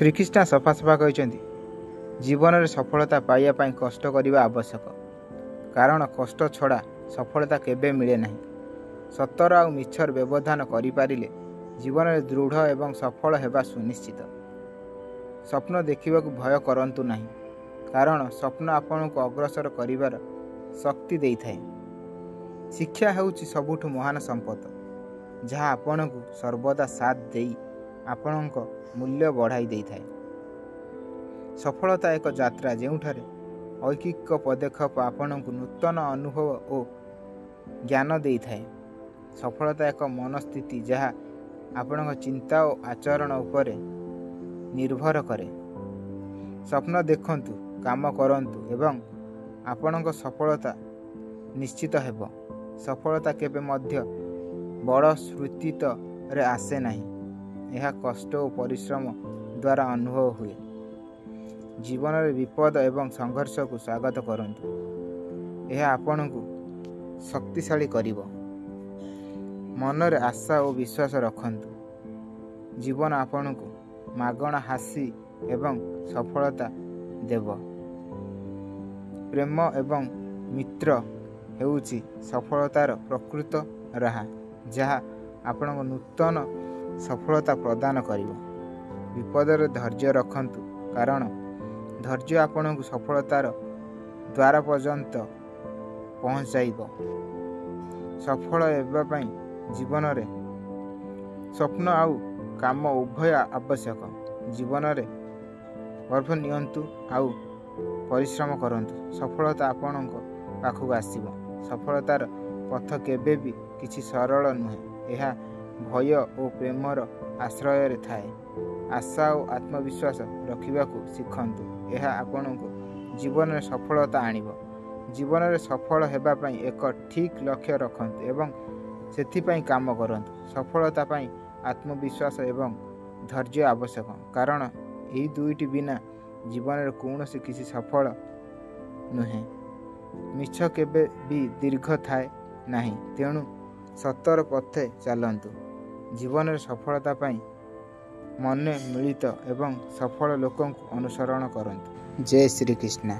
श्रीकृष्ण सफा सफा कहते जीवन में सफलता पाइबा पई कष्ट करने आवश्यक कारण कष्ट छड़ा सफलता केबे मिले नहीं। सतर आ मिछर व्यवधान करिपारिले जीवन में दृढ़ एवं सफल हेबा सुनिश्चित। स्वप्न देखा भय करंतु नहीं कारण स्वप्न आपन को अग्रसर करिवार शक्ति देई थाए। शिक्षा हेउची सबुठु महान संपद जहाँ आपण को सर्वदा साथ देई आपण को मूल्य बढ़ाई देई थाए। सफलता एक यात्रा जेउठारे ऐकिक पदक्षेप आपण को नूतन अनुभव और ज्ञान देई थाए। सफलता एक मनस्थिति जहाँ आपण चिंता और आचरण उपरे निर्भर करे। स्वप्न देखंतु, काम करंतु एवं आपण सफलता निश्चित हेब। सफलता केबे मध्य बड़ श्रुतित रे आसे नहीं, यह कष्ट और परिश्रम द्वारा अनुभव हुए। जीवन में विपद एवं संघर्ष को स्वागत करंतु, यह आपण को शक्तिशाली करिवो। मन रे आशा और विश्वास रखंतु, जीवन आपण को मागणा हासी एवं सफलता देव। प्रेम एवं मित्र हेउची सफलतार प्रकृत राह जहाँ आपण को नूतन सफलता प्रदान करिवो। विपदर धैर्य रखंतु कारण धैर्य आपण को सफलतार द्वार पर्यंत पहुँचाइब। सफल हेबा पई जीवन रे स्वप्न आउ काम उभय आवश्यक। जीवन रे गर्भ नियंतु आउ परिश्रम करंतु, सफलता आपण पाखक आसीब। सफलतार पथ केबे भी किछि सरल नुहे, यह भय और प्रेमर आश्रय रे थाए। आशा और आत्मविश्वास रखिबा को सिखंतु, यह आपण को जीवन में सफलता आनिब। जीवन में सफल हेबा पई एक ठीक लक्ष्य रखंतु एवं सेथिपई काम करंतु। सफलता पई आत्मविश्वास एवं धैर्य आवश्यक कारण यही दुईटी बिना जीवन में कौनसी किसी सफल नुहे। मिछ केबे भी दीर्घ थाए नहीं, तेणु सतर पथे चलंतु। जीवन में सफलता पाई मने मिलित एवं सफल लोकों को अनुसरण करंतु। जय श्री कृष्ण।